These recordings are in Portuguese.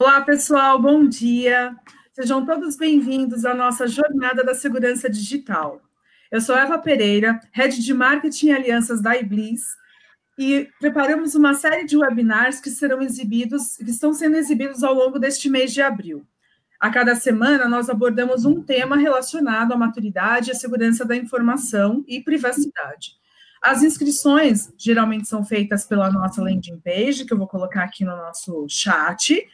Olá, pessoal, bom dia. Sejam todos bem-vindos à nossa jornada da segurança digital. Eu sou Eva Pereira, Head de Marketing e Alianças da Iblis, e preparamos uma série de webinars que estão sendo exibidos ao longo deste mês de abril. A cada semana, nós abordamos um tema relacionado à maturidade e à segurança da informação e privacidade. As inscrições geralmente são feitas pela nossa landing page, que eu vou colocar aqui no nosso chat,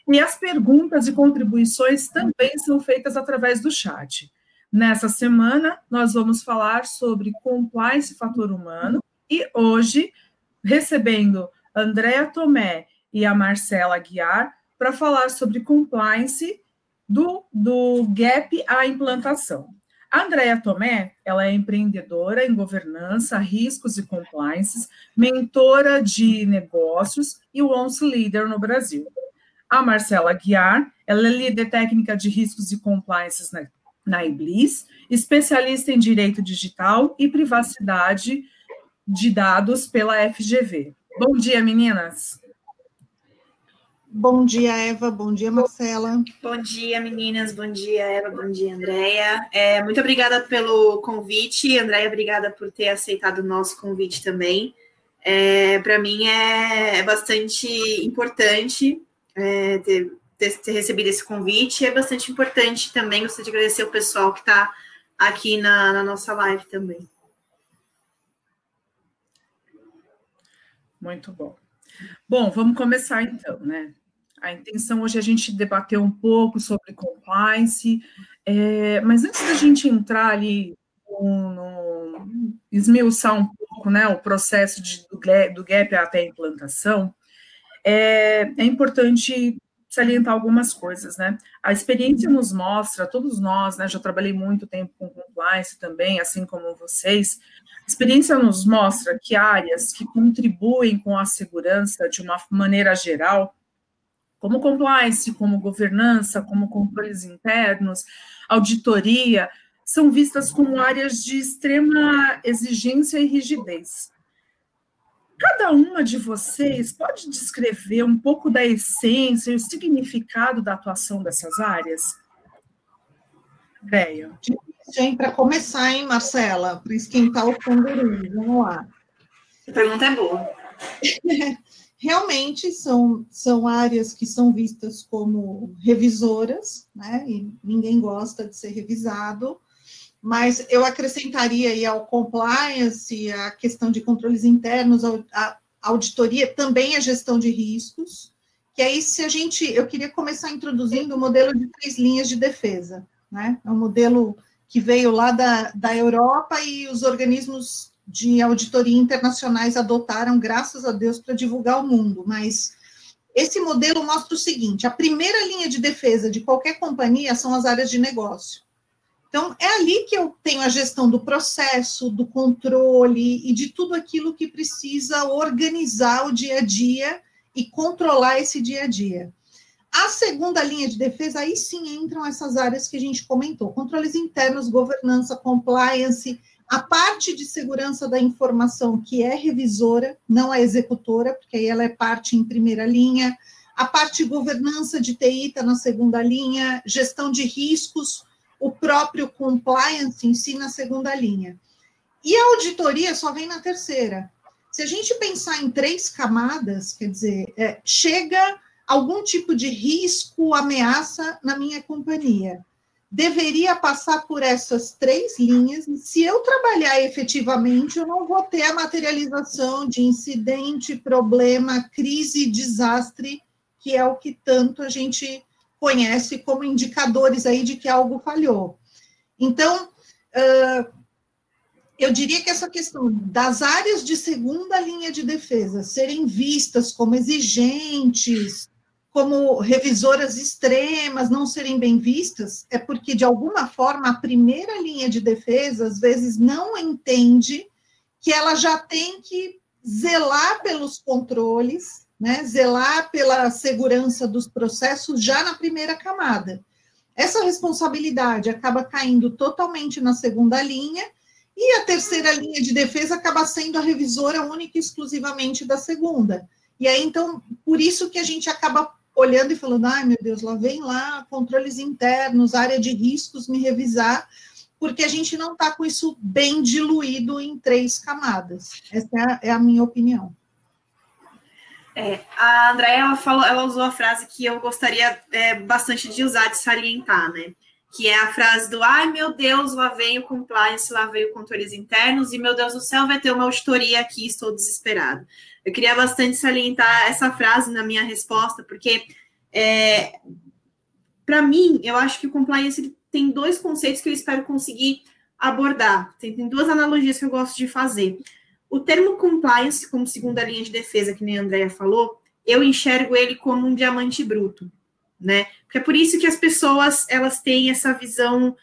e as perguntas e contribuições também são feitas através do chat. Nessa semana, nós vamos falar sobre compliance e fator humano, e hoje, recebendo a Andréa Tomé e a Marcela Aguiar, para falar sobre compliance do gap à implantação. A Andréa Tomé, ela é empreendedora em governança, riscos e compliance, mentora de negócios e once leader no Brasil. A Marcela Aguiar, ela é líder técnica de riscos e compliance na Iblis, especialista em direito digital e privacidade de dados pela FGV. Bom dia, meninas. Bom dia, Eva. Bom dia, Marcela. Bom dia, meninas. Bom dia, Eva. Bom dia, Andréia. Muito obrigada pelo convite. Andréia, obrigada por ter aceitado o nosso convite também. Para mim é bastante importante ter recebido esse convite. É bastante importante também. Gostaria de agradecer o pessoal que está aqui na nossa live também. Muito bom. Bom, vamos começar então, né? A intenção hoje é a gente debater um pouco sobre compliance, mas antes da gente entrar ali, esmiuçar um pouco, né, o processo do gap até a implantação, é importante salientar algumas coisas, né? A experiência nos mostra, todos nós, né, já trabalhei muito tempo com compliance também, assim como vocês, a experiência nos mostra que áreas que contribuem com a segurança de uma maneira geral, como compliance, como governança, como controles internos, auditoria, são vistas como áreas de extrema exigência e rigidez. Cada uma de vocês pode descrever um pouco da essência e o significado da atuação dessas áreas? Andréia. Para começar, hein, Marcela? Para esquentar o pangolim, vamos lá. A pergunta é boa. Realmente são áreas que são vistas como revisoras, né? E ninguém gosta de ser revisado, mas eu acrescentaria aí ao compliance, a questão de controles internos, a auditoria, também a gestão de riscos, que aí eu queria começar introduzindo o modelo de 3 linhas de defesa, né? É um modelo que veio lá da Europa e os organismos de auditoria internacionais adotaram, graças a Deus, para divulgar ao mundo, mas esse modelo mostra o seguinte: a primeira linha de defesa de qualquer companhia são as áreas de negócio. Então, é ali que eu tenho a gestão do processo, do controle e de tudo aquilo que precisa organizar o dia a dia e controlar esse dia a dia. A segunda linha de defesa, aí sim entram essas áreas que a gente comentou: controles internos, governança, compliance, a parte de segurança da informação, que é revisora, não é executora, porque aí ela é parte em primeira linha, a parte de governança de TI está na segunda linha, gestão de riscos, o próprio compliance em si na segunda linha. E a auditoria só vem na terceira. Se a gente pensar em 3 camadas, quer dizer, chega algum tipo de risco, ameaça na minha companhia. Deveria passar por essas 3 linhas, e se eu trabalhar efetivamente, eu não vou ter a materialização de incidente, problema, crise, desastre, que é o que tanto a gente conhece como indicadores aí de que algo falhou. Então, eu diria que essa questão das áreas de segunda linha de defesa serem vistas como exigentes, como revisoras extremas, não serem bem vistas, é porque, de alguma forma, a primeira linha de defesa, às vezes, não entende que ela já tem que zelar pelos controles, né, zelar pela segurança dos processos já na primeira camada. Essa responsabilidade acaba caindo totalmente na segunda linha, e a terceira linha de defesa acaba sendo a revisora única e exclusivamente da segunda. E aí, então, por isso que a gente acaba olhando e falando, ai, meu Deus, lá vem lá, controles internos, área de riscos, me revisar, porque a gente não está com isso bem diluído em 3 camadas. Essa é a minha opinião. A Andréa, ela usou a frase que eu gostaria bastante de usar, de salientar, né? Que é a frase do, ai, meu Deus, lá vem o compliance, lá vem o controles internos, e, meu Deus do céu, vai ter uma auditoria aqui, estou desesperado. Eu queria bastante salientar essa frase na minha resposta, porque, para mim, eu acho que o compliance tem 2 conceitos que eu espero conseguir abordar. Tem 2 analogias que eu gosto de fazer. O termo compliance, como segunda linha de defesa, que nem a Andréa falou, eu enxergo ele como um diamante bruto, né? Porque é por isso que as pessoas, elas têm essa visão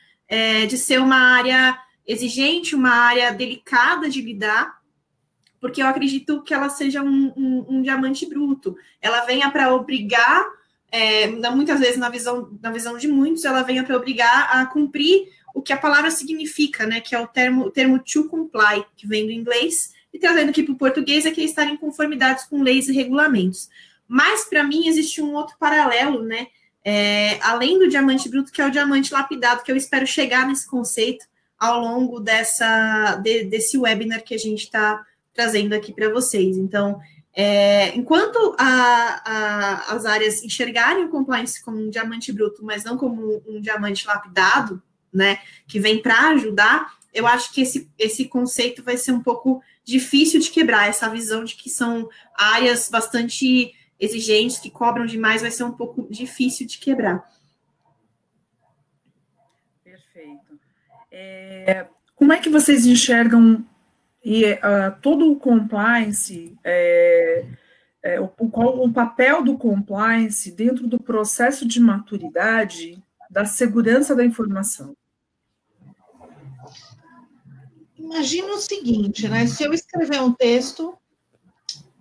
de ser uma área exigente, uma área delicada de lidar, porque eu acredito que ela seja um diamante bruto. Ela venha para obrigar, muitas vezes na visão de muitos, ela venha para obrigar a cumprir o que a palavra significa, né? Que é o termo to comply, que vem do inglês, e trazendo aqui para o português é que estar em conformidade com leis e regulamentos. Mas, para mim, existe um outro paralelo, né? Além do diamante bruto, que é o diamante lapidado, que eu espero chegar nesse conceito ao longo desse webinar que a gente está trazendo aqui para vocês. Então, enquanto as áreas enxergarem o compliance como um diamante bruto, mas não como um diamante lapidado, né, que vem para ajudar, eu acho que esse conceito vai ser um pouco difícil de quebrar, essa visão de que são áreas bastante exigentes, que cobram demais, vai ser um pouco difícil de quebrar. Perfeito. Como é que vocês enxergam todo o compliance, qual o papel do compliance dentro do processo de maturidade da segurança da informação? Imagina o seguinte, né? Se eu escrever um texto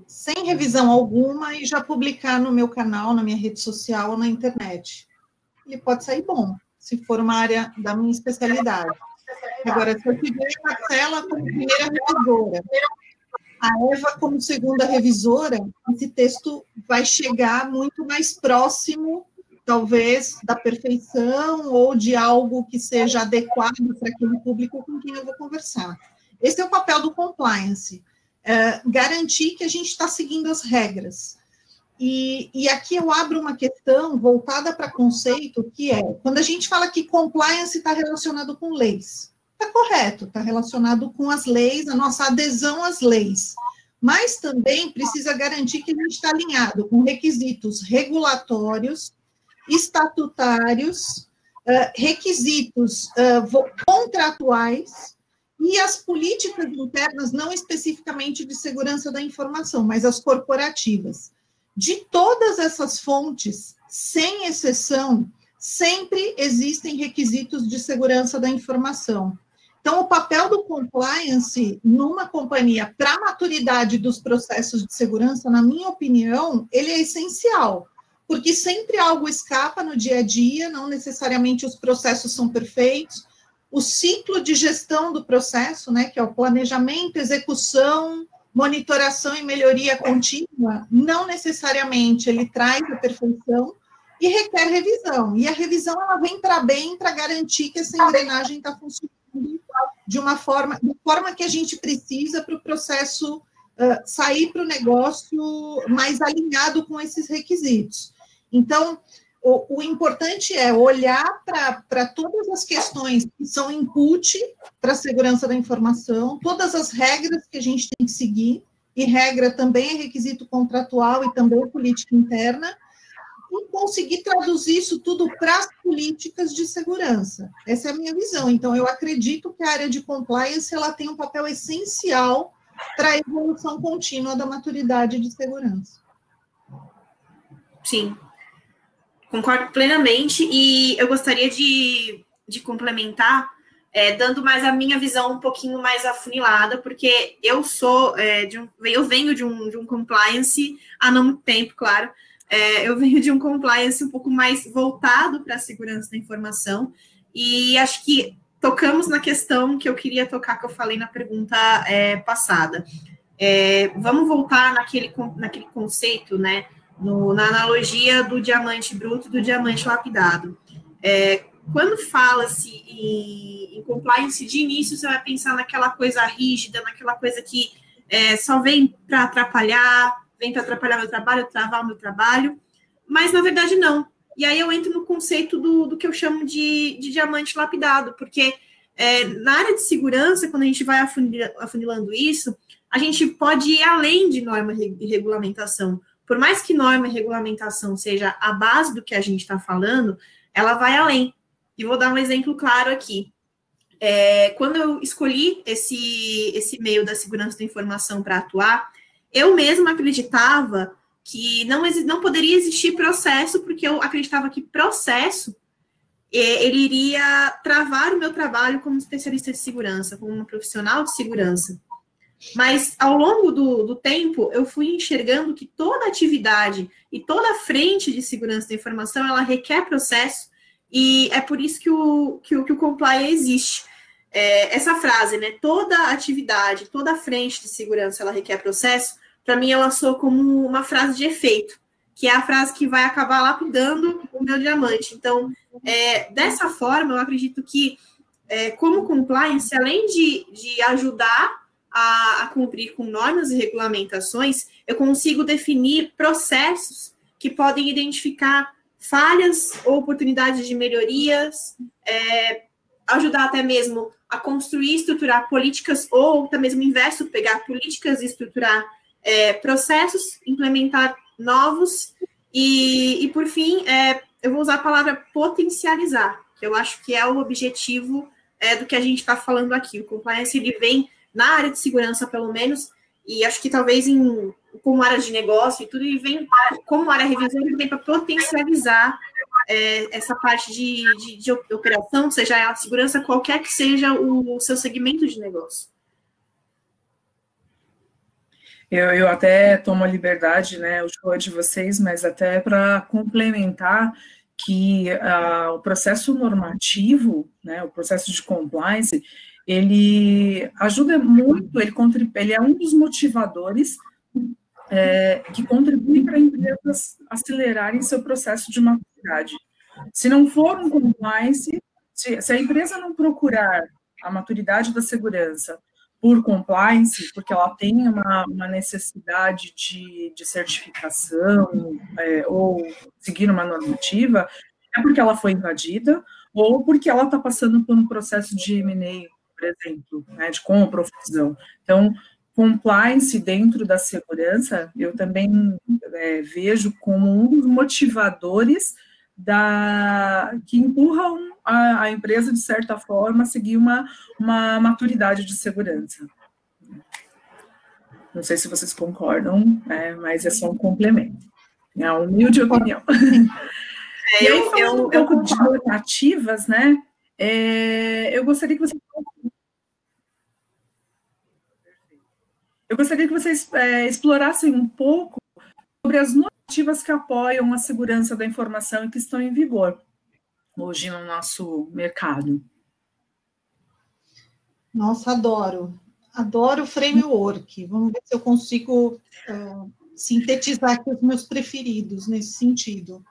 sem revisão alguma e já publicar no meu canal, na minha rede social ou na internet, ele pode sair bom, se for uma área da minha especialidade. Agora, se eu tiver a Marcela como primeira revisora, a Eva como segunda revisora, esse texto vai chegar muito mais próximo, talvez, da perfeição ou de algo que seja adequado para aquele público com quem eu vou conversar. Esse é o papel do compliance, garantir que a gente está seguindo as regras. E aqui eu abro uma questão voltada para conceito, que é, quando a gente fala que compliance está relacionado com leis, está correto, está relacionado com as leis, a nossa adesão às leis, mas também precisa garantir que a gente está alinhado com requisitos regulatórios, estatutários, requisitos contratuais e as políticas internas, não especificamente de segurança da informação, mas as corporativas. De todas essas fontes, sem exceção, sempre existem requisitos de segurança da informação. Então, o papel do compliance numa companhia para a maturidade dos processos de segurança, na minha opinião, ele é essencial, porque sempre algo escapa no dia a dia, não necessariamente os processos são perfeitos. O ciclo de gestão do processo, né, que é o planejamento, execução, monitoração e melhoria contínua, não necessariamente ele traz a perfeição e requer revisão. E a revisão ela vem para bem, para garantir que essa engrenagem está funcionando de forma que a gente precisa para o processo sair para o negócio mais alinhado com esses requisitos. Então, o importante é olhar para todas as questões que são input para a segurança da informação, todas as regras que a gente tem que seguir, e regra também é requisito contratual e também é política interna, e conseguir traduzir isso tudo para as políticas de segurança. Essa é a minha visão. Então, eu acredito que a área de compliance ela tem um papel essencial para a evolução contínua da maturidade de segurança. Sim. Concordo plenamente, e eu gostaria de complementar, dando mais a minha visão um pouquinho mais afunilada, porque eu sou eu venho de um compliance há não muito tempo, claro. Eu venho de um compliance um pouco mais voltado para a segurança da informação, e acho que tocamos na questão que eu queria tocar, que eu falei na pergunta passada. Vamos voltar naquele conceito, né, na analogia do diamante bruto e do diamante lapidado. Quando fala-se em compliance, de início você vai pensar naquela coisa rígida, naquela coisa que só vem para atrapalhar, vem para atrapalhar meu trabalho, travar o meu trabalho, mas na verdade não. E aí eu entro no conceito do que eu chamo de diamante lapidado, porque na área de segurança, quando a gente vai afunilando isso, a gente pode ir além de norma e regulamentação. Por mais que norma e regulamentação seja a base do que a gente está falando, ela vai além. E vou dar um exemplo claro aqui. Quando eu escolhi esse meio da segurança da informação para atuar, eu mesma acreditava que não poderia existir processo, porque eu acreditava que processo ele iria travar o meu trabalho como especialista de segurança, como uma profissional de segurança. Mas, ao longo do tempo, eu fui enxergando que toda atividade e toda frente de segurança da informação, ela requer processo, e é por isso que o compliance existe. Essa frase, né, toda atividade, toda frente de segurança, ela requer processo, para mim ela soa como uma frase de efeito, que é a frase que vai acabar lapidando o meu diamante. Então, dessa forma, eu acredito que, como compliance, além de ajudar a cumprir com normas e regulamentações, eu consigo definir processos que podem identificar falhas ou oportunidades de melhorias, ajudar até mesmo a construir e estruturar políticas, ou até mesmo o inverso, pegar políticas e estruturar processos, implementar novos, e por fim, eu vou usar a palavra potencializar, que eu acho que é o objetivo do que a gente está falando aqui. O compliance, ele vem na área de segurança, pelo menos, e acho que talvez como área de negócio e tudo, ele vem como área revisora, ele vem para potencializar essa parte de operação, seja a segurança, qualquer que seja o seu segmento de negócio. Eu até tomo a liberdade, né, o show de vocês, mas até para complementar que o processo normativo, né, o processo de compliance, ele ajuda muito, ele é um dos motivadores que contribui para empresas acelerarem seu processo de maturidade. Se não for um compliance, se a empresa não procurar a maturidade da segurança por compliance, porque ela tem uma necessidade de certificação ou seguir uma normativa, é porque ela foi invadida ou porque ela está passando por um processo de M&A, por exemplo, né, de compra ou fusão. Então, compliance dentro da segurança, eu também vejo como um dos motivadores que empurram a empresa, de certa forma, a seguir uma maturidade de segurança. Não sei se vocês concordam, mas é só um complemento. É uma humilde opinião. E aí, falando um pouco de normativas, né? Eu gostaria que vocês explorassem um pouco sobre as normativas que apoiam a segurança da informação e que estão em vigor hoje no nosso mercado. Nossa, adoro framework. Vamos ver se eu consigo sintetizar aqui os meus preferidos nesse sentido.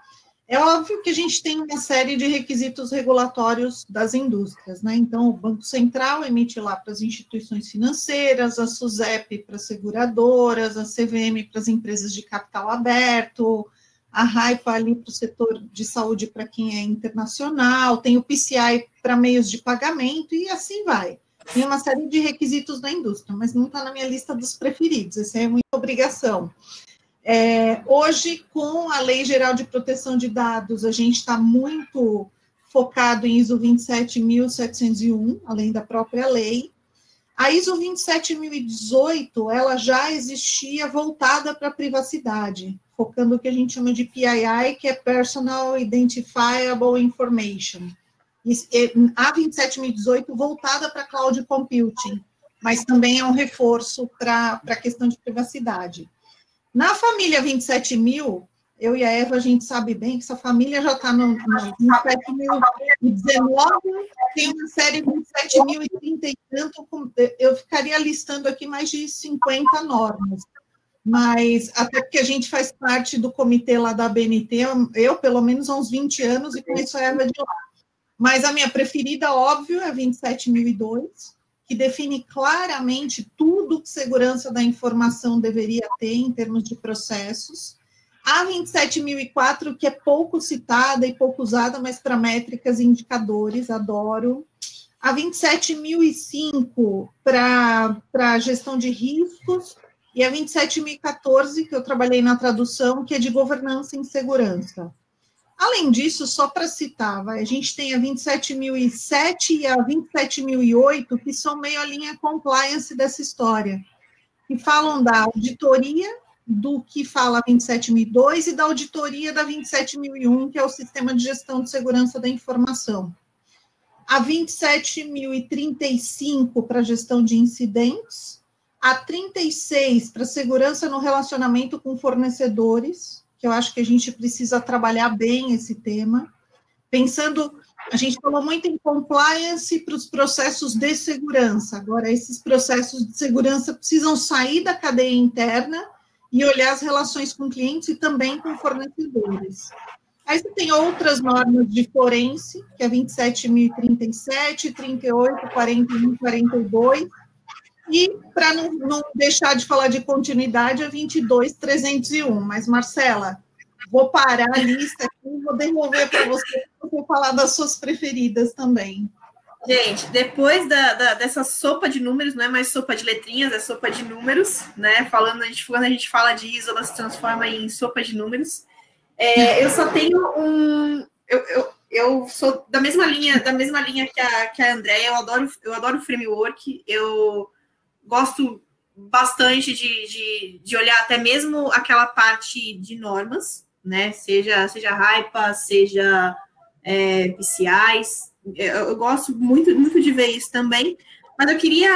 É óbvio que a gente tem uma série de requisitos regulatórios das indústrias, né? Então, o Banco Central emite lá para as instituições financeiras, a SUSEP para as seguradoras, a CVM para as empresas de capital aberto, a RAIPA ali para o setor de saúde para quem é internacional, tem o PCI para meios de pagamento e assim vai. Tem uma série de requisitos da indústria, mas não está na minha lista dos preferidos, essa é muita obrigação. Hoje, com a Lei Geral de Proteção de Dados, a gente está muito focado em ISO 27701, além da própria lei. A ISO 27018, ela já existia voltada para a privacidade, focando o que a gente chama de PII, que é Personal Identifiable Information. A 27018 voltada para Cloud Computing, mas também é um reforço para a questão de privacidade. Na família 27.000, eu e a Eva, a gente sabe bem que essa família já está no 27.019, tem uma série 27.030 e tanto, eu ficaria listando aqui mais de 50 normas. mas até porque a gente faz parte do comitê lá da ABNT, eu pelo menos há uns 20 anos, e conheço a Eva de lá. Mas a minha preferida, óbvio, é a 27002, que define claramente tudo que segurança da informação deveria ter em termos de processos. A 27004, que é pouco citada e pouco usada, mas para métricas e indicadores, adoro. A 27005 para gestão de riscos, e a 27014, que eu trabalhei na tradução, que é de governança em segurança. Além disso, só para citar, a gente tem a 27007 e a 27008, que são meio a linha compliance dessa história, que falam da auditoria do que fala a 27002 e da auditoria da 27001, que é o Sistema de Gestão de Segurança da Informação. A 27035 para gestão de incidentes, a 36 para segurança no relacionamento com fornecedores, que eu acho que a gente precisa trabalhar bem esse tema, pensando, a gente falou muito em compliance para os processos de segurança, agora esses processos de segurança precisam sair da cadeia interna e olhar as relações com clientes e também com fornecedores. Aí você tem outras normas de forense, que é 27037, 38, 41, 42, e para não deixar de falar de continuidade, a 22301. Mas, Marcela, vou parar a lista aqui e vou devolver para você falar das suas preferidas também. Gente, depois dessa sopa de números, não é mais sopa de letrinhas, é sopa de números, né? Quando a gente fala de ISO, ela se transforma em sopa de números. Eu só tenho eu sou da mesma linha que a Andréia, eu adoro o framework, eu gosto bastante de olhar até mesmo aquela parte de normas, né? Seja HIPAA, seja PCIs. Eu gosto muito de ver isso também, mas eu queria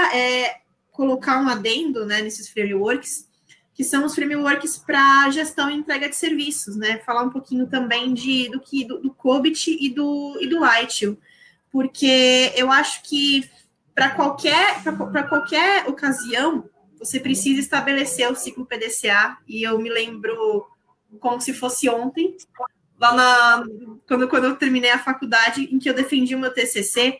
colocar um adendo, né, nesses frameworks, que são os frameworks para gestão e entrega de serviços, né? Falar um pouquinho também do COBIT e do ITIL, porque eu acho que para qualquer ocasião você precisa estabelecer o ciclo PDCA, e eu me lembro como se fosse ontem, quando eu terminei a faculdade, em que eu defendi o meu TCC,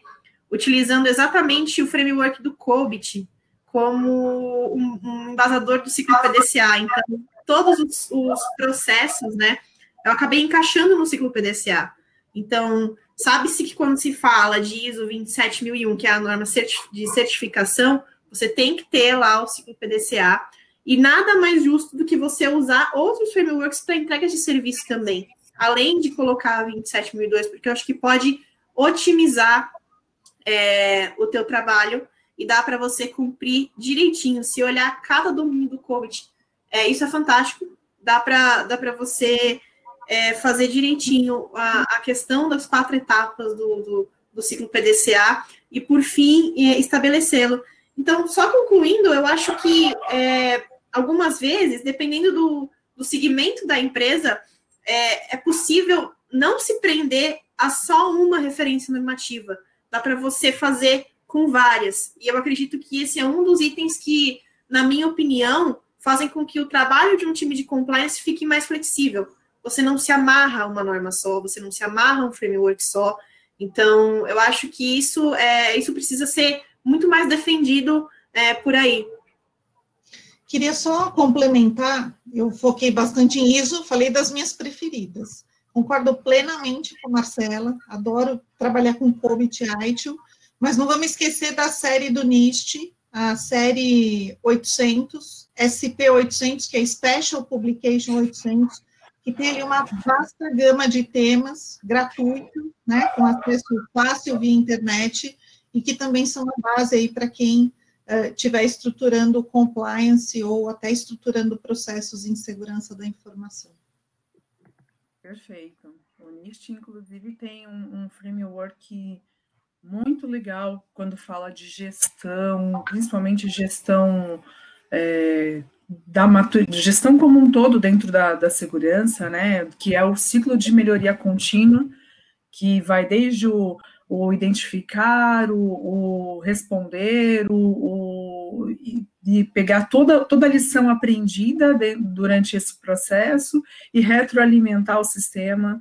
utilizando exatamente o framework do COBIT como um embasador do ciclo PDCA. Então, todos os processos, né, eu acabei encaixando no ciclo PDCA. Então, sabe-se que quando se fala de ISO 27001, que é a norma de certificação, você tem que ter lá o ciclo PDCA, e nada mais justo do que você usar outros frameworks para entrega de serviço também, além de colocar a 27002, porque eu acho que pode otimizar o teu trabalho e dá para você cumprir direitinho. Se olhar cada domínio do COBIT, isso é fantástico, dá para você fazer direitinho a questão das 4 etapas do ciclo PDCA e, por fim, estabelecê-lo. Então, só concluindo, eu acho que algumas vezes, dependendo do segmento da empresa, é possível não se prender a só uma referência normativa. Dá para você fazer com várias. E eu acredito que esse é um dos itens que, na minha opinião, fazem com que o trabalho de um time de compliance fique mais flexível. Você não se amarra a uma norma só, você não se amarra a um framework só. Então, eu acho que isso precisa ser muito mais defendido por aí. Queria só complementar, eu foquei bastante em ISO, falei das minhas preferidas. Concordo plenamente com a Marcela, adoro trabalhar com COBIT e ITIL, mas não vamos esquecer da série do NIST, a série 800, SP800, que é Special Publication 800, que tem ali uma vasta gama de temas, gratuito, né, com acesso fácil via internet, e que também são a base aí para quem estiver estruturando compliance ou até estruturando processos em segurança da informação. Perfeito. O NIST, inclusive, tem um framework muito legal quando fala de gestão, principalmente gestão gestão como um todo dentro da segurança, né? Que é o ciclo de melhoria contínua, que vai desde o identificar, o responder, o e pegar toda a lição aprendida durante esse processo e retroalimentar o sistema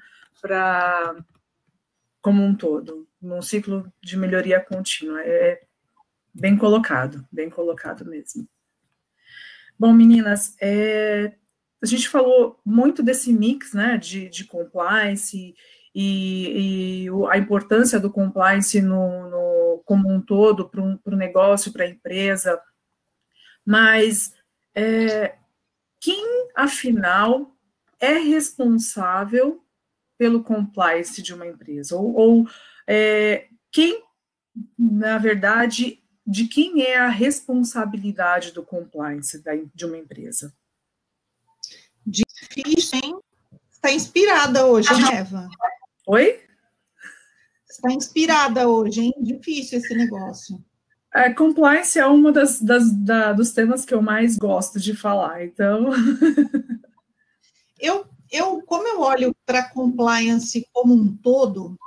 como um todo, num ciclo de melhoria contínua. É bem colocado mesmo. Bom, meninas, a gente falou muito desse mix, né, de compliance e a importância do compliance como um todo para o negócio, para a empresa, mas quem, afinal, é responsável pelo compliance de uma empresa? Ou quem, na verdade, de quem é a responsabilidade do compliance de uma empresa? Difícil, hein? Está inspirada hoje, hein, Eva? Oi? Está inspirada hoje, hein? Difícil esse negócio. Compliance é um dos temas que eu mais gosto de falar, então... Como eu olho para compliance como um todo,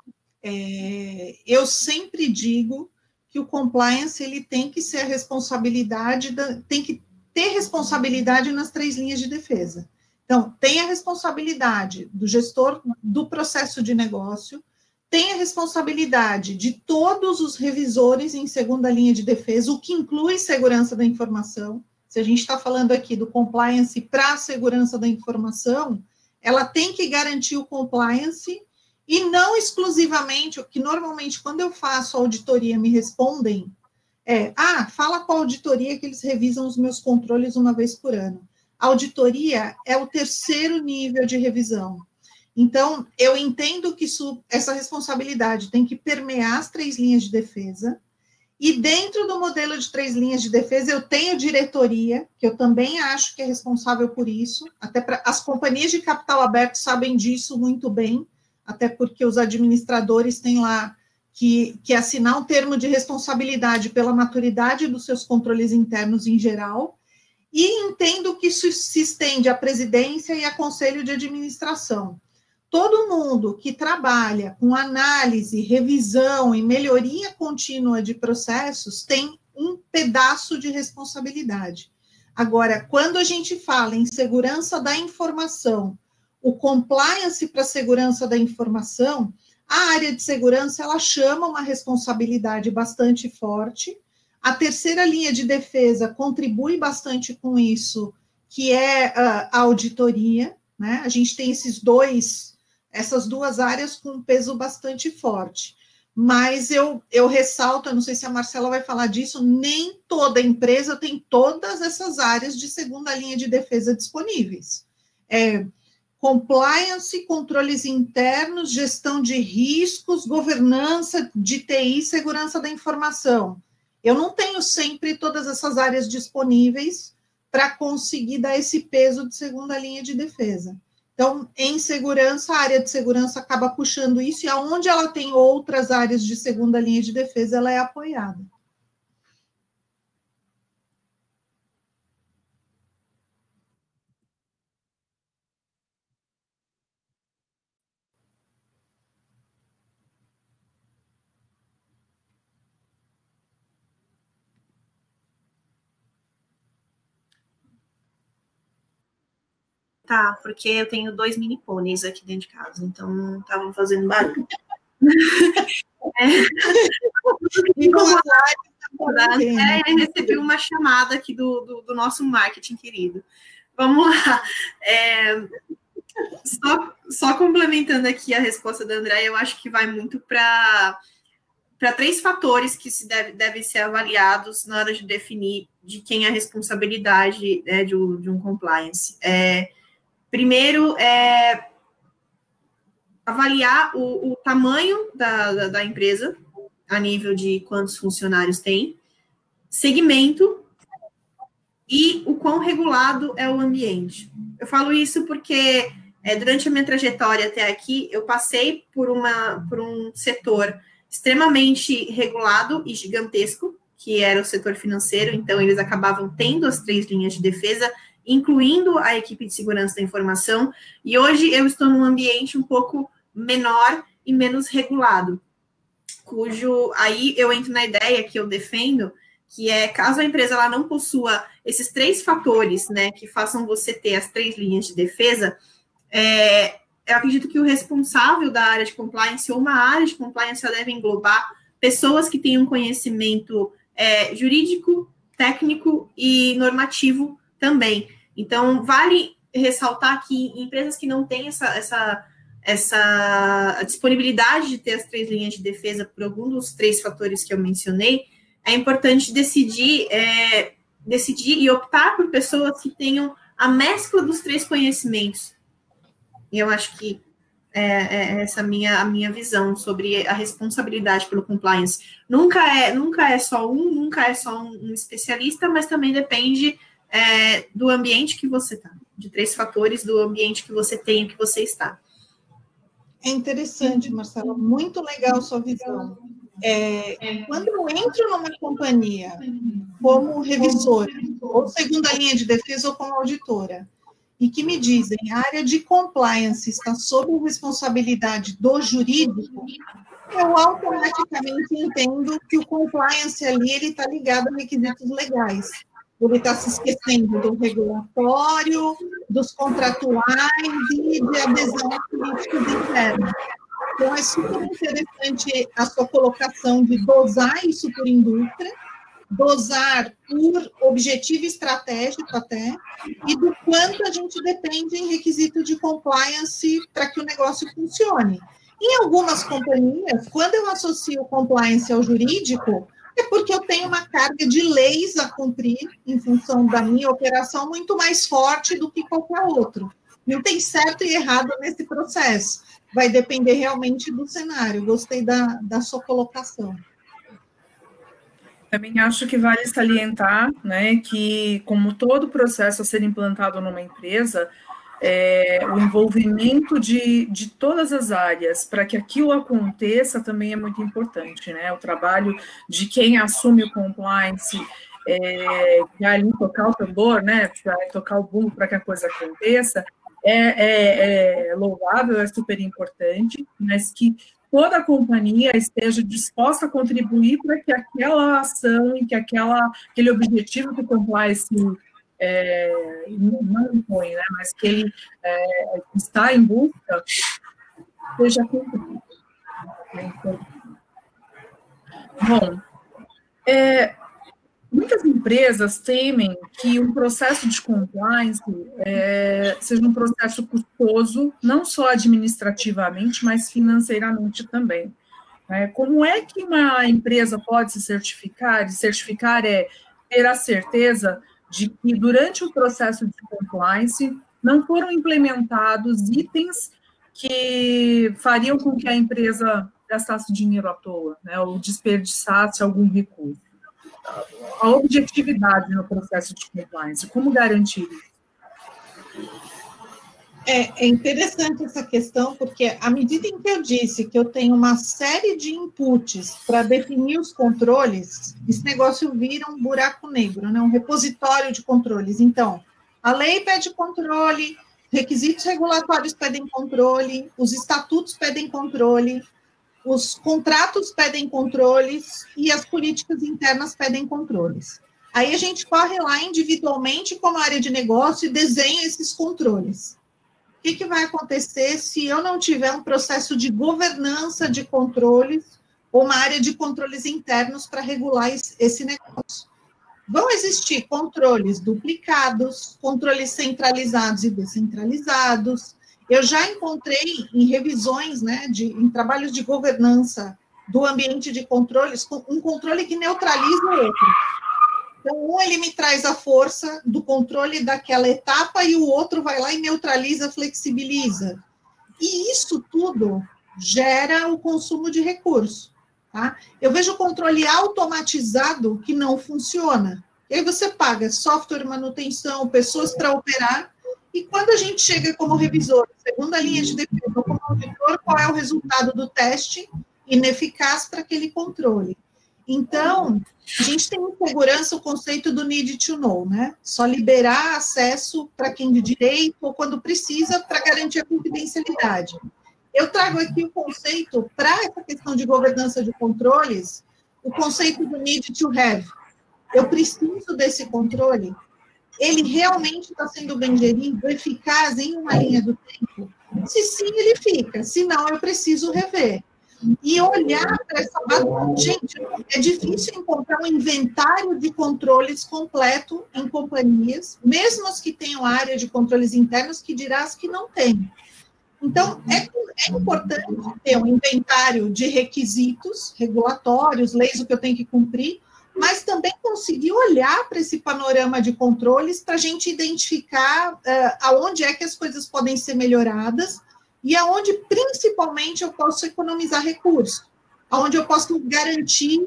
eu sempre digo que o compliance ele tem que ser a responsabilidade, tem que ter responsabilidade nas 3 linhas de defesa. Então, tem a responsabilidade do gestor do processo de negócio, tem a responsabilidade de todos os revisores em segunda linha de defesa, o que inclui segurança da informação. Se a gente está falando aqui do compliance para a segurança da informação, ela tem que garantir o compliance e não exclusivamente, o que normalmente quando eu faço auditoria me respondem fala com a auditoria que eles revisam os meus controles uma vez por ano. A auditoria é o 3º nível de revisão. Então, eu entendo que essa responsabilidade tem que permear as 3 linhas de defesa, e dentro do modelo de 3 linhas de defesa, eu tenho diretoria, que eu também acho que é responsável por isso, até as companhias de capital aberto sabem disso muito bem, até porque os administradores têm lá que assinar um termo de responsabilidade pela maturidade dos seus controles internos em geral, e entendo que isso se estende à presidência e a conselho de administração. Todo mundo que trabalha com análise, revisão e melhoria contínua de processos tem um pedaço de responsabilidade. Agora, quando a gente fala em segurança da informação, o compliance para a segurança da informação, a área de segurança, ela chama uma responsabilidade bastante forte. A 3ª linha de defesa contribui bastante com isso, que é a auditoria, né? A gente tem essas 2 áreas com um peso bastante forte. Mas eu ressalto, eu não sei se a Marcela vai falar disso, nem toda empresa tem todas essas áreas de segunda linha de defesa disponíveis. Compliance, controles internos, gestão de riscos, governança de TI, segurança da informação. Eu não tenho sempre todas essas áreas disponíveis para conseguir dar esse peso de segunda linha de defesa. Então, em segurança, a área de segurança acaba puxando isso, e aonde ela tem outras áreas de segunda linha de defesa, ela é apoiada. Tá, porque eu tenho 2 mini pôneis aqui dentro de casa, então estavam fazendo barulho. Eu recebi uma chamada aqui do nosso marketing querido. Vamos lá. Só complementando aqui a resposta da Andréia, eu acho que vai muito para 3 fatores que devem ser avaliados na hora de definir de quem é a responsabilidade de um compliance. Primeiro, avaliar o tamanho da empresa, a nível de quantos funcionários tem, segmento e o quão regulado é o ambiente. Eu falo isso porque, durante a minha trajetória até aqui, eu passei por um setor extremamente regulado e gigantesco, que era o setor financeiro, então eles acabavam tendo as 3 linhas de defesa, incluindo a equipe de segurança da informação, e hoje eu estou num ambiente um pouco menor e menos regulado, cujo, aí eu entro na ideia que eu defendo, que é, caso a empresa ela não possua esses 3 fatores, né, que façam você ter as 3 linhas de defesa, eu acredito que o responsável da área de compliance, ou uma área de compliance, ela deve englobar pessoas que tenham conhecimento jurídico, técnico e normativo também. Então, vale ressaltar que empresas que não têm essa disponibilidade de ter as 3 linhas de defesa por algum dos 3 fatores que eu mencionei, é importante decidir e optar por pessoas que tenham a mescla dos 3 conhecimentos. E eu acho que essa a minha visão sobre a responsabilidade pelo compliance. Nunca é só um especialista, mas também depende do ambiente que você está, de 3 fatores do ambiente que você tem, que você está. É interessante, Marcela, muito legal sua visão. Quando eu entro numa companhia como revisora, ou segunda linha de defesa, ou como auditora, e que me dizem a área de compliance está sob responsabilidade do jurídico, eu automaticamente entendo que o compliance ali ele está ligado a requisitos legais. Ele está se esquecendo do regulatório, dos contratuais e de adesão a políticas internas. Então, é super interessante a sua colocação de dosar isso por indústria, dosar por objetivo estratégico até, e do quanto a gente depende em requisito de compliance para que o negócio funcione. Em algumas companhias, quando eu associo o compliance ao jurídico, é porque eu tenho uma carga de leis a cumprir em função da minha operação muito mais forte do que qualquer outro. Não tem certo e errado nesse processo. Vai depender realmente do cenário. Gostei da sua colocação. Também acho que vale salientar, né, que como todo processo a ser implantado numa empresa, o envolvimento de todas as áreas para que aquilo aconteça também é muito importante, né? O trabalho de quem assume o compliance, ali tocar o tambor, né? Tocar o bumbo para que a coisa aconteça, é louvável, é super importante, mas que toda a companhia esteja disposta a contribuir para que aquela ação e que aquele objetivo que o compliance não impõe, né, mas que ele está em busca, seja cumprido. Bom, muitas empresas temem que um processo de compliance seja um processo custoso, não só administrativamente, mas financeiramente também. Como é que uma empresa pode se certificar? E certificar é ter a certeza de que, durante o processo de compliance, não foram implementados itens que fariam com que a empresa gastasse dinheiro à toa, né, ou desperdiçasse algum recurso. A objetividade no processo de compliance, como garantir isso? É interessante essa questão, porque à medida em que eu disse que eu tenho uma série de inputs para definir os controles, esse negócio vira um buraco negro, né? Um repositório de controles. Então, a lei pede controle, requisitos regulatórios pedem controle, os estatutos pedem controle, os contratos pedem controles e as políticas internas pedem controles. Aí a gente corre lá individualmente como área de negócio e desenha esses controles. O que vai acontecer se eu não tiver um processo de governança de controles ou uma área de controles internos para regular esse negócio? Vão existir controles duplicados, controles centralizados e descentralizados. Eu já encontrei em revisões, né, em trabalhos de governança do ambiente de controles, um controle que neutraliza o outro. Então, ele me traz a força do controle daquela etapa e o outro vai lá e neutraliza, flexibiliza. E isso tudo gera o consumo de recurso. Tá? Eu vejo o controle automatizado que não funciona. E aí você paga software, manutenção, pessoas para operar, e quando a gente chega como revisor, segunda linha de defesa, ou como auditor, qual é o resultado do teste ineficaz para aquele controle? Então, a gente tem em segurança o conceito do need to know, né? Só liberar acesso para quem de direito ou quando precisa para garantir a confidencialidade. Eu trago aqui o conceito, para essa questão de governança de controles, o conceito do need to have. Eu preciso desse controle? Ele realmente está sendo bem gerido, eficaz em uma linha do tempo? Se sim, ele fica. Se não, eu preciso rever. E olhar para essa... Gente, é difícil encontrar um inventário de controles completo em companhias, mesmo as que tenham área de controles internos, que dirá as que não têm. Então, é importante ter um inventário de requisitos regulatórios, leis, o que eu tenho que cumprir, mas também conseguir olhar para esse panorama de controles para a gente identificar aonde é que as coisas podem ser melhoradas e aonde, principalmente, eu posso economizar recursos, aonde eu posso garantir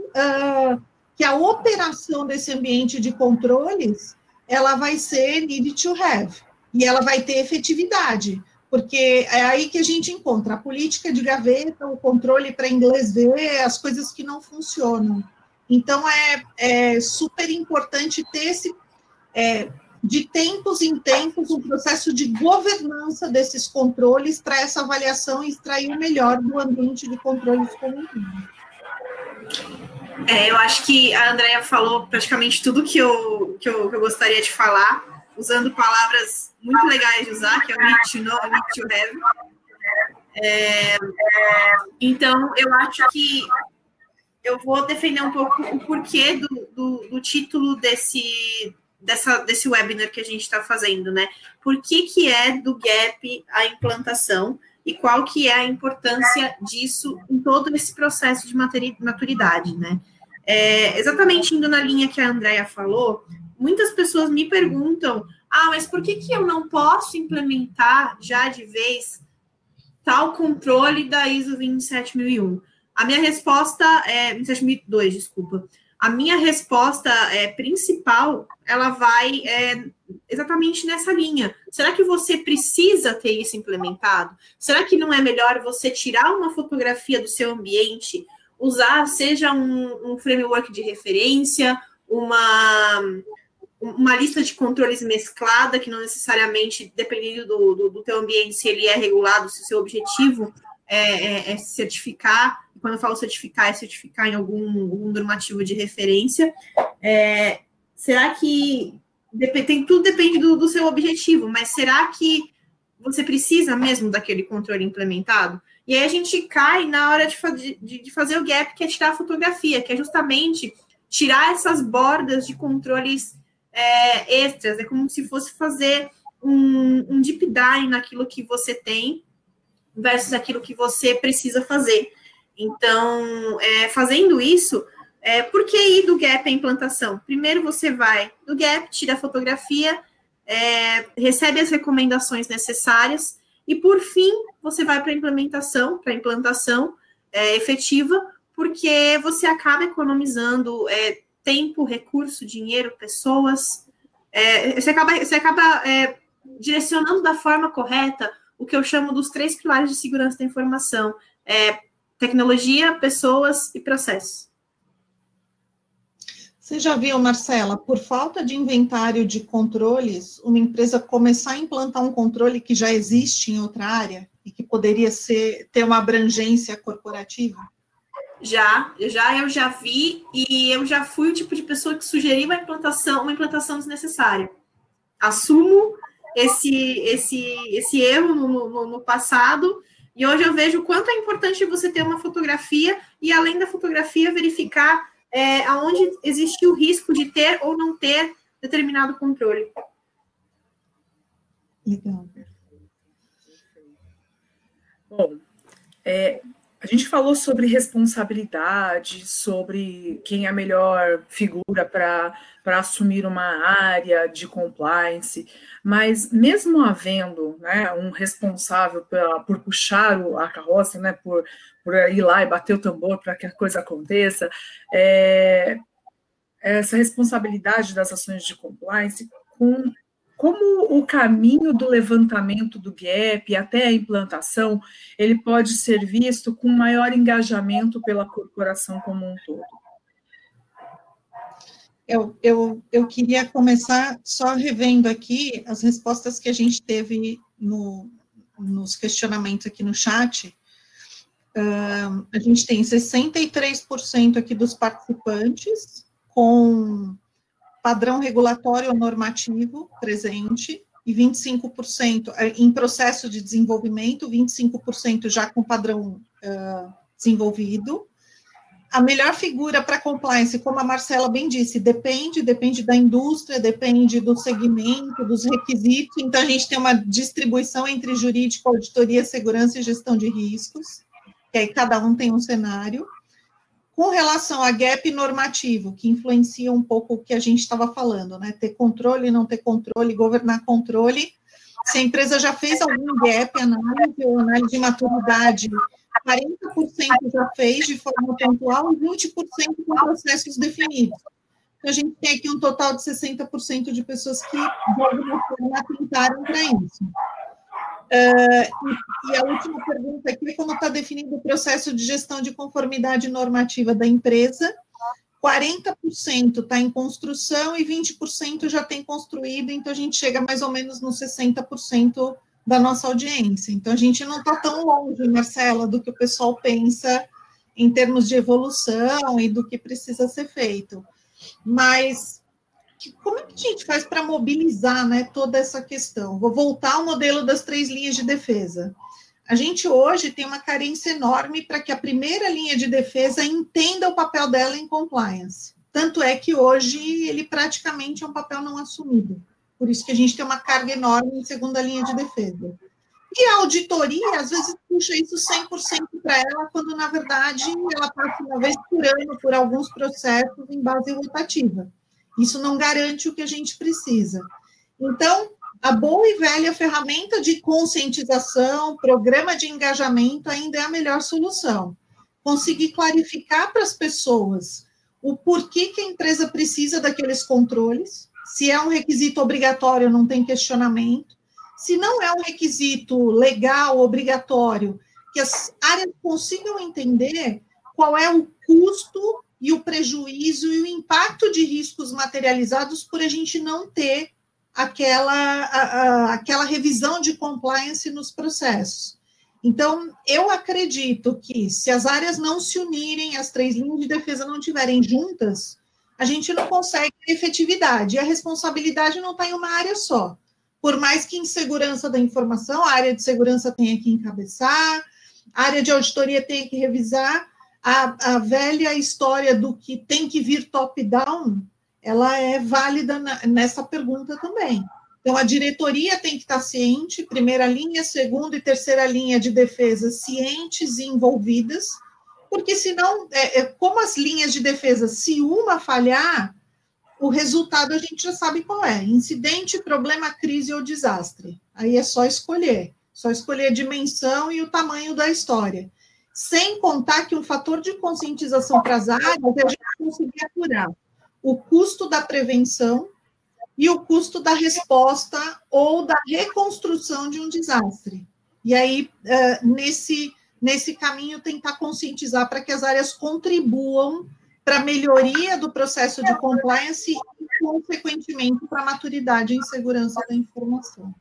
que a operação desse ambiente de controles, ela vai ser need to have, e ela vai ter efetividade, porque é aí que a gente encontra a política de gaveta, o controle para inglês ver, as coisas que não funcionam. Então, é super importante ter esse, de tempos em tempos, um processo de governança desses controles para essa avaliação e extrair o melhor do ambiente de controles como um todo. Eu acho que a Andrea falou praticamente tudo que eu gostaria de falar, usando palavras muito legais de usar, que é o need to know, need to have. Então, eu acho que eu vou defender um pouco o porquê do título desse webinar que a gente está fazendo, né? Por que é do gap a implantação e qual que é a importância disso em todo esse processo de maturidade, né? Exatamente indo na linha que a Andrea falou, muitas pessoas me perguntam, mas por que eu não posso implementar já de vez tal controle da ISO 27001? A minha resposta 27002, desculpa. A minha resposta principal, ela vai exatamente nessa linha. Será que você precisa ter isso implementado? Será que não é melhor você tirar uma fotografia do seu ambiente, usar, seja um framework de referência, uma lista de controles mesclada, que não necessariamente, dependendo do teu ambiente, se ele é regulado, se o seu objetivo é certificar. Quando eu falo certificar, é certificar em algum normativo de referência. Será que... tudo depende do seu objetivo, mas será que você precisa mesmo daquele controle implementado? E aí a gente cai na hora de fazer o gap, que é tirar a fotografia, que é justamente tirar essas bordas de controles extras. É como se fosse fazer um deep dive naquilo que você tem versus aquilo que você precisa fazer. Então, fazendo isso, por que ir do gap à implantação? Primeiro você vai do gap, tira a fotografia, recebe as recomendações necessárias, e por fim, você vai para a implantação efetiva, porque você acaba economizando tempo, recurso, dinheiro, pessoas, você acaba direcionando da forma correta o que eu chamo dos 3 pilares de segurança da informação, tecnologia, pessoas e processos. Você já viu, Marcela, por falta de inventário de controles, uma empresa começar a implantar um controle que já existe em outra área e que poderia ter uma abrangência corporativa? Eu já vi, e eu já fui o tipo de pessoa que sugeriu uma implantação desnecessária. Assumo esse erro no passado, e hoje eu vejo o quanto é importante você ter uma fotografia e, além da fotografia, verificar aonde existe o risco de ter ou não ter determinado controle. Legal. Bom, a gente falou sobre responsabilidade, sobre quem é a melhor figura para assumir uma área de compliance, mas mesmo havendo, né, um responsável por puxar a carroça, né, por ir lá e bater o tambor para que a coisa aconteça, essa responsabilidade das ações de compliance, como o caminho do levantamento do gap até a implantação, ele pode ser visto com maior engajamento pela corporação como um todo? Eu queria começar só revendo aqui as respostas que a gente teve nos questionamentos aqui no chat. A gente tem 63% aqui dos participantes com padrão regulatório ou normativo presente, e 25% em processo de desenvolvimento, 25% já com padrão desenvolvido. A melhor figura para compliance, como a Marcela bem disse, depende da indústria, depende do segmento, dos requisitos, então a gente tem uma distribuição entre jurídico, auditoria, segurança e gestão de riscos, que aí cada um tem um cenário. Com relação a gap normativo, que influencia um pouco o que a gente estava falando, né? Ter controle, não ter controle, governar controle. Se a empresa já fez algum gap análise ou análise de maturidade, 40% já fez de forma pontual e 20% com processos definidos. Então, a gente tem aqui um total de 60% de pessoas que, de alguma forma, atentaram para isso. E a última pergunta aqui é como está definido o processo de gestão de conformidade normativa da empresa. 40% está em construção e 20% já tem construído, então a gente chega mais ou menos nos 60% da nossa audiência. Então, a gente não está tão longe, Marcela, do que o pessoal pensa em termos de evolução e do que precisa ser feito. Mas como é que a gente faz para mobilizar, né, toda essa questão? Vou voltar ao modelo das 3 linhas de defesa. A gente hoje tem uma carência enorme para que a primeira linha de defesa entenda o papel dela em compliance. Tanto é que hoje ele praticamente é um papel não assumido. Por isso que a gente tem uma carga enorme em segunda linha de defesa. E a auditoria, às vezes, puxa isso 100% para ela, quando, na verdade, ela passa uma vez por ano por alguns processos em base rotativa. Isso não garante o que a gente precisa. Então, a boa e velha ferramenta de conscientização, programa de engajamento, ainda é a melhor solução. Conseguir clarificar para as pessoas o porquê que a empresa precisa daqueles controles, se é um requisito obrigatório, não tem questionamento, se não é um requisito legal, obrigatório, que as áreas consigam entender qual é o custo e o prejuízo e o impacto de riscos materializados por a gente não ter aquela revisão de compliance nos processos. Então, eu acredito que se as áreas não se unirem, as 3 linhas de defesa não estiverem juntas, a gente não consegue efetividade. E a responsabilidade não está em uma área só. Por mais que em segurança da informação, a área de segurança tenha que encabeçar, a área de auditoria tenha que revisar, a velha história do que tem que vir top-down, ela é válida nessa pergunta também. Então, a diretoria tem que estar ciente, primeira linha, segunda e terceira linha de defesa cientes e envolvidas, porque senão, como as linhas de defesa, se uma falhar, o resultado a gente já sabe qual é: incidente, problema, crise ou desastre. Aí é só escolher a dimensão e o tamanho da história. Sem contar que um fator de conscientização para as áreas é a gente conseguir apurar o custo da prevenção e o custo da resposta ou da reconstrução de um desastre. E aí, nesse caminho, tentar conscientizar para que as áreas contribuam para a melhoria do processo de compliance e, consequentemente, para a maturidade em segurança da informação.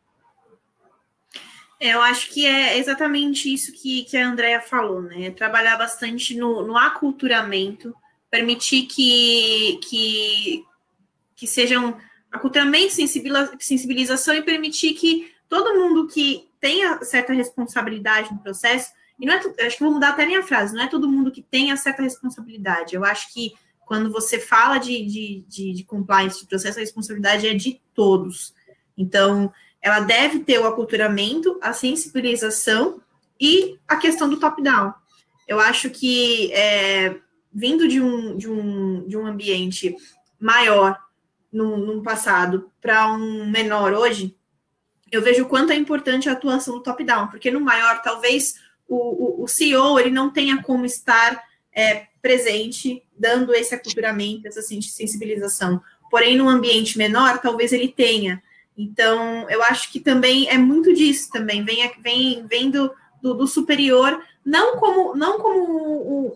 Eu acho que é exatamente isso que a Andrea falou, né? Trabalhar bastante no aculturamento, permitir que sejam aculturamento, sensibilização e permitir que todo mundo que tenha certa responsabilidade no processo, e não é, acho que vou mudar até a minha frase, não é todo mundo que tenha certa responsabilidade. Eu acho que quando você fala de compliance, de processo, a responsabilidade é de todos. Então, ela deve ter o aculturamento, a sensibilização e a questão do top-down. Eu acho que, vindo de um ambiente maior no passado para um menor hoje, eu vejo o quanto é importante a atuação do top-down, porque no maior, talvez, o CEO ele não tenha como estar presente, dando esse aculturamento, essa sensibilização. Porém, no ambiente menor, talvez ele tenha. Então, eu acho que também é muito disso também, vem do superior, não como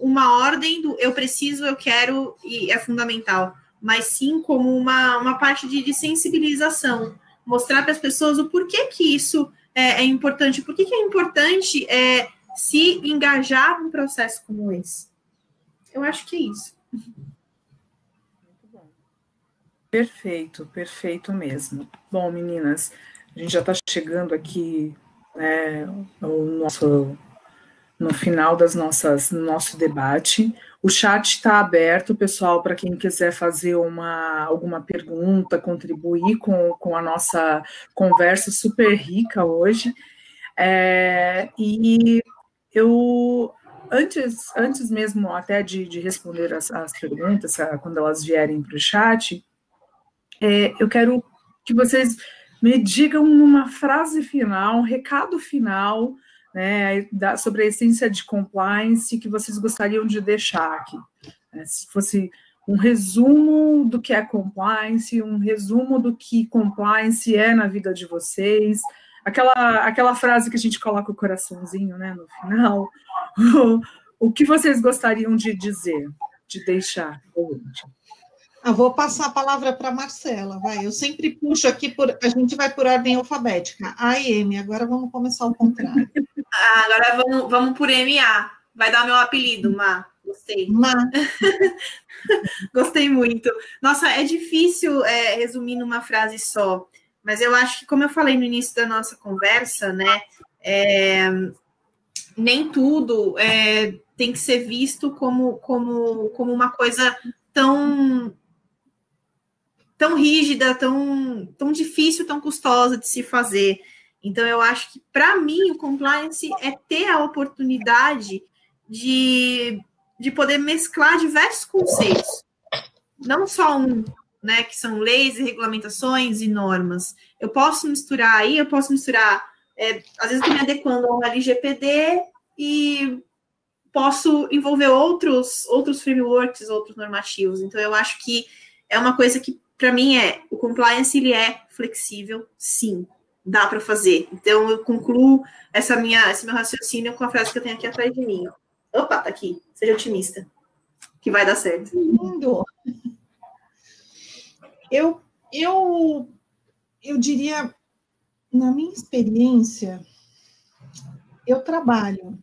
uma ordem do eu preciso, eu quero e é fundamental, mas sim como uma parte de sensibilização, mostrar para as pessoas o porquê que isso é importante, por que é importante se engajar num processo como esse. Eu acho que é isso. Muito bom. Perfeito, perfeito mesmo. Bom, meninas, a gente já está chegando aqui no final do nosso debate. O chat está aberto, pessoal, para quem quiser fazer alguma pergunta, contribuir com a nossa conversa super rica hoje. E eu, antes mesmo até de responder as perguntas, quando elas vierem para o chat, eu quero que vocês me digam numa frase final, um recado final, né, sobre a essência de compliance que vocês gostariam de deixar aqui. Se fosse um resumo do que é compliance, um resumo do que compliance é na vida de vocês, aquela frase que a gente coloca o coraçãozinho, né, no final, o que vocês gostariam de dizer, de deixar? Vou passar a palavra para a Marcela, vai. Eu sempre puxo aqui, a gente vai por ordem alfabética. A e M, agora vamos começar ao contrário. Agora vamos por MA. Vai dar meu apelido, Má. Gostei. Má. Gostei muito. Nossa, é difícil resumir numa frase só, mas eu acho que, como eu falei no início da nossa conversa, né, nem tudo tem que ser visto como uma coisa tão rígida, tão difícil, tão custosa de se fazer. Então, eu acho que, para mim, o compliance é ter a oportunidade de poder mesclar diversos conceitos. Não só né, que são leis e regulamentações e normas. Eu posso misturar, às vezes estou me adequando ao LGPD e posso envolver outros frameworks, outros normativos. Então, eu acho que é uma coisa que, para mim, o compliance, ele é flexível, sim, dá para fazer. Então, eu concluo esse meu raciocínio com a frase que eu tenho aqui atrás de mim. Opa, tá aqui. Seja otimista, que vai dar certo. Lindo. Eu diria, na minha experiência, eu trabalho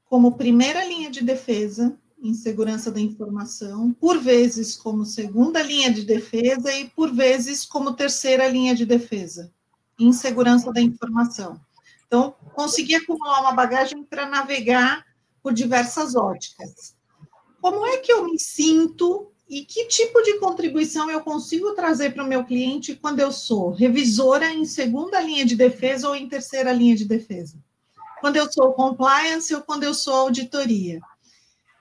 como primeira linha de defesa em segurança da informação, por vezes como segunda linha de defesa e por vezes como terceira linha de defesa em segurança da informação. Então, consegui acumular uma bagagem para navegar por diversas óticas. Como é que eu me sinto e que tipo de contribuição eu consigo trazer para o meu cliente quando eu sou revisora em segunda linha de defesa ou em terceira linha de defesa? Quando eu sou compliance ou quando eu sou auditoria?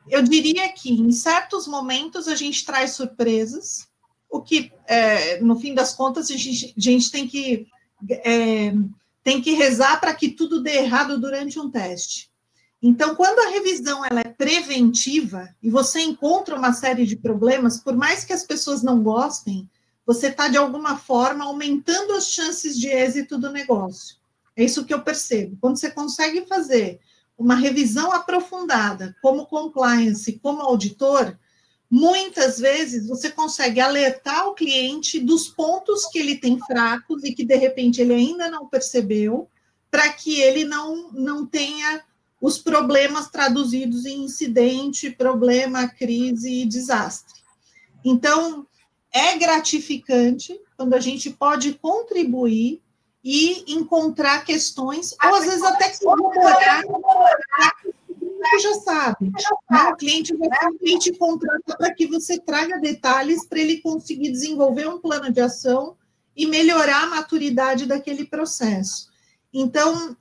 Eu diria que, em certos momentos, a gente traz surpresas, o que, no fim das contas, a gente tem que rezar para que tudo dê errado durante um teste. Então, quando a revisão ela é preventiva e você encontra uma série de problemas, por mais que as pessoas não gostem, você está, de alguma forma, aumentando as chances de êxito do negócio. É isso que eu percebo. Quando você consegue fazer uma revisão aprofundada, como compliance, como auditor, muitas vezes você consegue alertar o cliente dos pontos que ele tem fracos e que, de repente, ele ainda não percebeu, para que ele não tenha os problemas traduzidos em incidente, problema, crise e desastre. Então, é gratificante quando a gente pode contribuir e encontrar questões, ou às vezes até corroborar que já sabe. Né? O cliente vai te contrata para que você traga detalhes para ele conseguir desenvolver um plano de ação e melhorar a maturidade daquele processo. Então,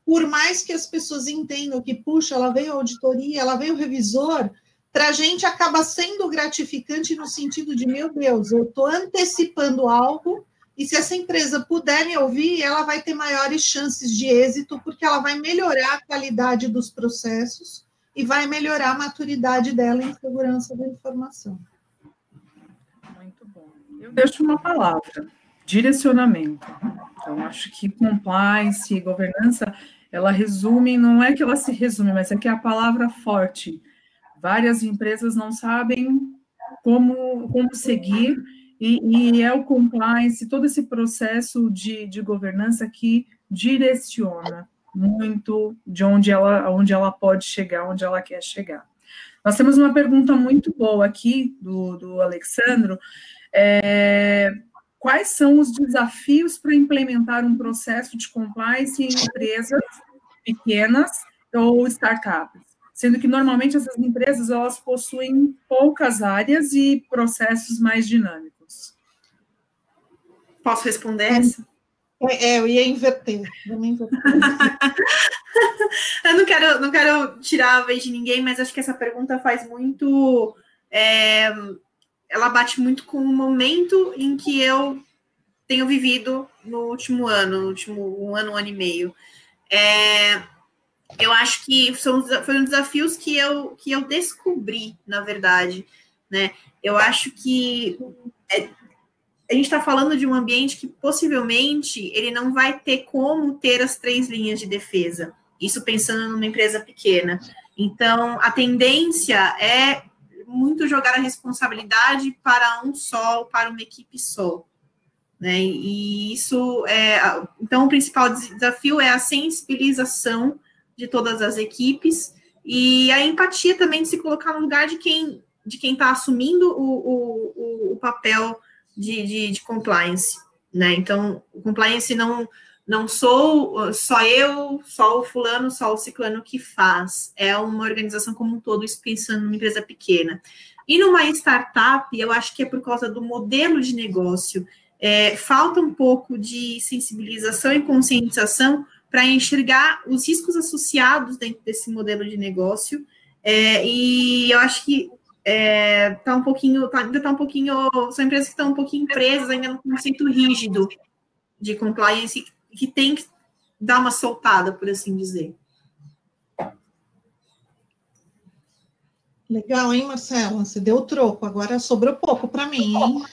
por mais que as pessoas entendam que, puxa, ela veio a auditoria, ela veio o revisor, para a gente acaba sendo gratificante no sentido de, meu Deus, eu estou antecipando algo, e se essa empresa puder me ouvir, ela vai ter maiores chances de êxito, porque ela vai melhorar a qualidade dos processos e vai melhorar a maturidade dela em segurança da informação. Muito bom. Eu deixo uma palavra, direcionamento. Então, acho que compliance e governança, ela resume, não é que ela se resume, mas é que é a palavra forte. Várias empresas não sabem como seguir, e é o compliance, todo esse processo de governança que direciona muito de onde ela pode chegar, onde ela quer chegar. Nós temos uma pergunta muito boa aqui do Alexandro, Quais são os desafios para implementar um processo de compliance em empresas pequenas ou startups? Sendo que, normalmente, essas empresas elas possuem poucas áreas e processos mais dinâmicos. Posso responder essa? Eu ia inverter. Eu não quero tirar a vez de ninguém, mas acho que essa pergunta faz muito... ela bate muito com o momento em que eu tenho vivido no último ano, um ano e meio. Eu acho que foram desafios que eu descobri, na verdade, né? Eu acho que a gente está falando de um ambiente que possivelmente ele não vai ter como ter as 3 linhas de defesa. Isso pensando numa empresa pequena. Então, a tendência é muito jogar a responsabilidade para um só, para uma equipe só. Né? E isso então, o principal desafio é a sensibilização de todas as equipes e a empatia também de se colocar no lugar de quem está assumindo o papel de compliance, né? Então, o compliance não sou só eu, só o fulano, só o ciclano que faz. É uma organização como um todo, isso pensando numa empresa pequena. E numa startup, eu acho que é por causa do modelo de negócio. Falta um pouco de sensibilização e conscientização para enxergar os riscos associados dentro desse modelo de negócio. E eu acho que ainda está um pouquinho, são empresas que estão um pouquinho presas ainda no conceito rígido de compliance, que tem que dar uma soltada, por assim dizer. Legal, hein, Marcela? Você deu o troco, agora sobrou pouco para mim, hein?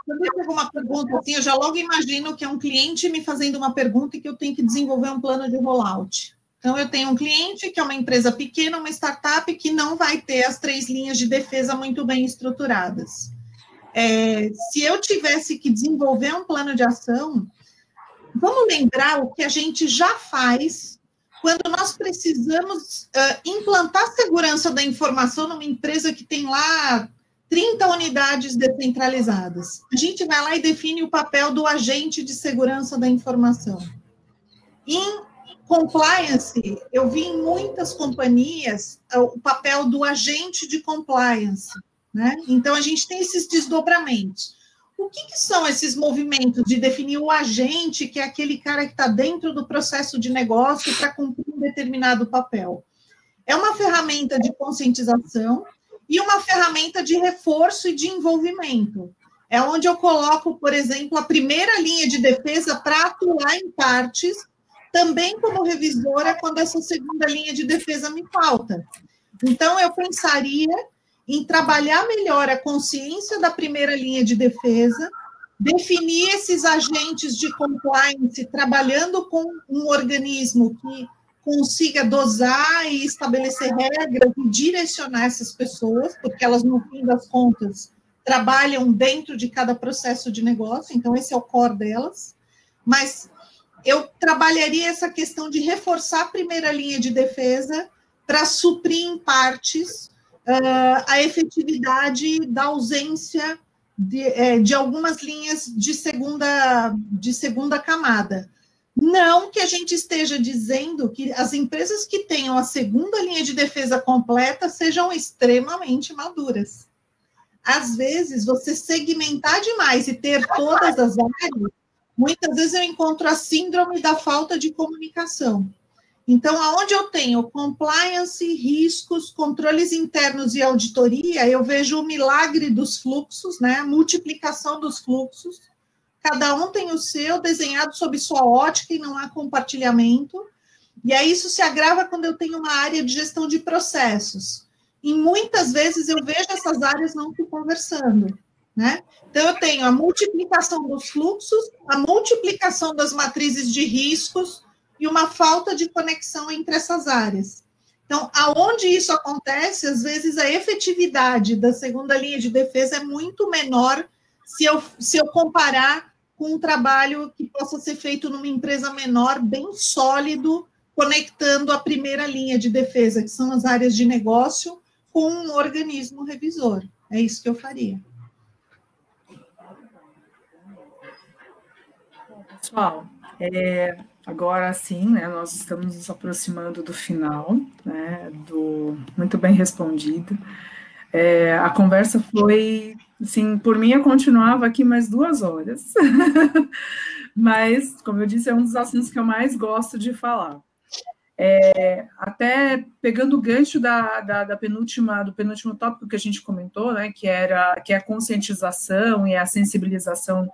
Quando eu pego uma pergunta assim, eu já logo imagino que é um cliente me fazendo uma pergunta e que eu tenho que desenvolver um plano de rollout. Então, eu tenho um cliente que é uma empresa pequena, uma startup, que não vai ter as 3 linhas de defesa muito bem estruturadas. Se eu tivesse que desenvolver um plano de ação, vamos lembrar o que a gente já faz quando nós precisamos implantar segurança da informação numa empresa que tem lá 30 unidades descentralizadas. A gente vai lá e define o papel do agente de segurança da informação. Em compliance, eu vi em muitas companhias o papel do agente de compliance, né? Então, a gente tem esses desdobramentos. O que são esses movimentos de definir o agente, que é aquele cara que está dentro do processo de negócio para cumprir um determinado papel? É uma ferramenta de conscientização e uma ferramenta de reforço e de envolvimento. É onde eu coloco, por exemplo, a primeira linha de defesa para atuar em partes, também como revisora, quando essa segunda linha de defesa me falta. Então, eu pensaria em trabalhar melhor a consciência da primeira linha de defesa, definir esses agentes de compliance, trabalhando com um organismo que consiga dosar e estabelecer regras e direcionar essas pessoas, porque elas, no fim das contas, trabalham dentro de cada processo de negócio, então esse é o core delas. Mas eu trabalharia essa questão de reforçar a primeira linha de defesa para suprir em partes a efetividade da ausência de algumas linhas de segunda camada. Não que a gente esteja dizendo que as empresas que tenham a segunda linha de defesa completa sejam extremamente maduras. Às vezes, você segmentar demais e ter todas as áreas, muitas vezes eu encontro a síndrome da falta de comunicação. Então, aonde eu tenho compliance, riscos, controles internos e auditoria, eu vejo o milagre dos fluxos, né? A multiplicação dos fluxos. Cada um tem o seu, desenhado sob sua ótica e não há compartilhamento. E aí isso se agrava quando eu tenho uma área de gestão de processos. E muitas vezes eu vejo essas áreas não se conversando, né? Então, eu tenho a multiplicação dos fluxos, a multiplicação das matrizes de riscos e uma falta de conexão entre essas áreas. Então, aonde isso acontece, às vezes a efetividade da segunda linha de defesa é muito menor se eu comparar com um trabalho que possa ser feito numa empresa menor, bem sólido, conectando a primeira linha de defesa, que são as áreas de negócio, com um organismo revisor. É isso que eu faria. Pessoal, agora sim, né, nós estamos nos aproximando do final, né, muito bem respondido. A conversa foi, assim, por mim eu continuava aqui mais 2 horas, mas, como eu disse, é um dos assuntos que eu mais gosto de falar. Até pegando o gancho do penúltimo tópico que a gente comentou, né, que é a conscientização e a sensibilização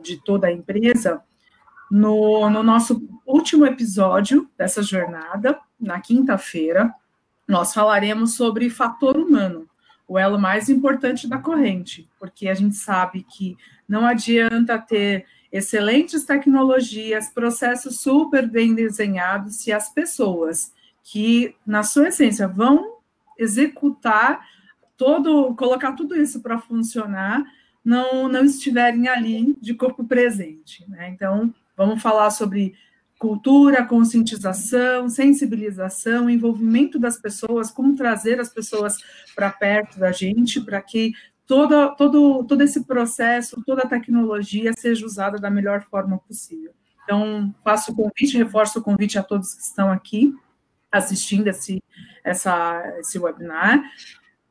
de toda a empresa, no nosso último episódio dessa jornada, na quinta-feira, nós falaremos sobre fator humano, o elo mais importante da corrente, porque a gente sabe que não adianta ter excelentes tecnologias, processos super bem desenhados, se as pessoas que, na sua essência, vão executar colocar tudo isso para funcionar, não estiverem ali de corpo presente, né? Então, vamos falar sobre cultura, conscientização, sensibilização, envolvimento das pessoas, como trazer as pessoas para perto da gente, para que todo esse processo, toda a tecnologia seja usada da melhor forma possível. Então, faço o convite, reforço o convite a todos que estão aqui assistindo esse webinar.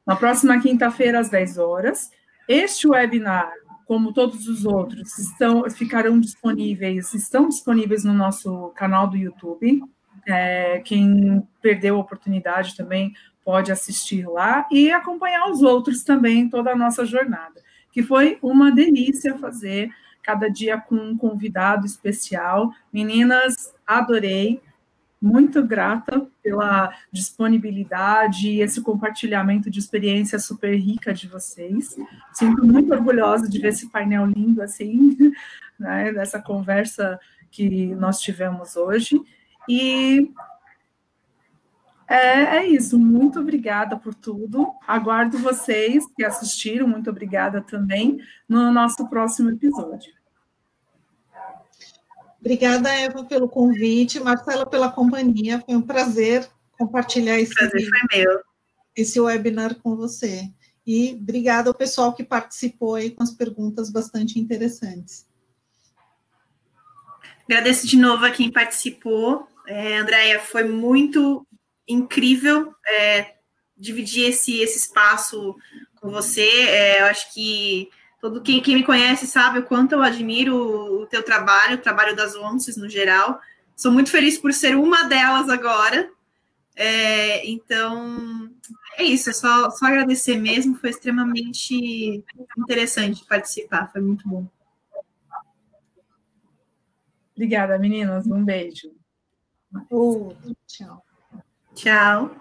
Na próxima quinta-feira, às 10 horas. Este webinar, como todos os outros, estão disponíveis no nosso canal do YouTube. Quem perdeu a oportunidade também pode assistir lá e acompanhar os outros também, toda a nossa jornada, que foi uma delícia fazer, cada dia com um convidado especial. Meninas, adorei, muito grata pela disponibilidade e esse compartilhamento de experiência super rica de vocês. Sinto muito orgulhosa de ver esse painel lindo assim, né, dessa conversa que nós tivemos hoje. E é isso, muito obrigada por tudo. Aguardo vocês que assistiram, muito obrigada também, no nosso próximo episódio. Obrigada, Eva, pelo convite, Marcela, pela companhia. Foi um prazer compartilhar esse webinar com você. E obrigada ao pessoal que participou aí com as perguntas bastante interessantes. Agradeço de novo a quem participou. Andréia, foi muito incrível dividir esse espaço com você. Eu acho que quem me conhece sabe o quanto eu admiro o teu trabalho, o trabalho das ONCs no geral. Sou muito feliz por ser uma delas agora. Então, é isso, é só agradecer mesmo. Foi extremamente interessante participar, foi muito bom. Obrigada, meninas. Um beijo. Tchau. Tchau.